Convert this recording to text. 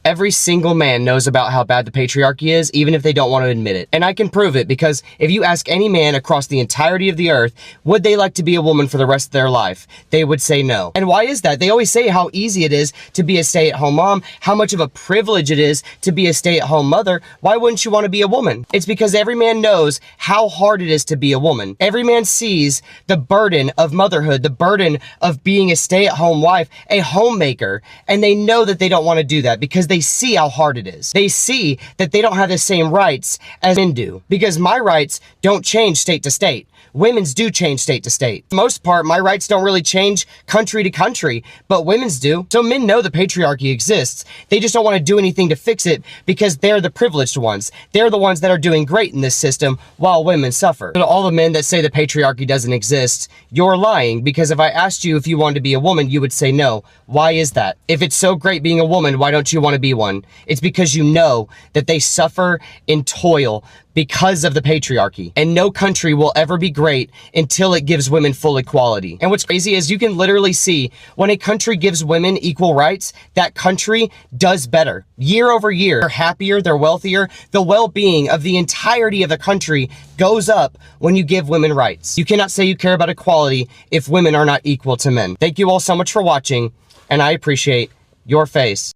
Every single man knows about how bad the patriarchy is, even if they don't want to admit it. And I can prove it because if you ask any man across the entirety of the earth, would they like to be a woman for the rest of their life? They would say no. And why is that? They always say how easy it is to be a stay-at-home mom, how much of a privilege it is to be a stay-at-home mother. Why wouldn't you want to be a woman? It's because every man knows how hard it is to be a woman. Every man sees the burden of motherhood, the burden of being a stay-at-home wife, a homemaker, and they know that they don't want to do that because they see how hard it is. They see that they don't have the same rights as men do, because my rights don't change state to state. Women's do change state to state. For the most part, my rights don't really change country to country, but women's do. So men know the patriarchy exists. They just don't want to do anything to fix it because they're the privileged ones. They're the ones that are doing great in this system while women suffer. So to all the men that say the patriarchy doesn't exist, you're lying, because if I asked you if you wanted to be a woman, you would say no. Why is that? If it's so great being a woman, why don't you want to be one? It's because you know that they suffer and toil because of the patriarchy. And no country will ever be great until it gives women full equality. And what's crazy is you can literally see when a country gives women equal rights, that country does better. Year over year, they're happier, they're wealthier. The well-being of the entirety of the country goes up when you give women rights. You cannot say you care about equality if women are not equal to men. Thank you all so much for watching, and I appreciate your face.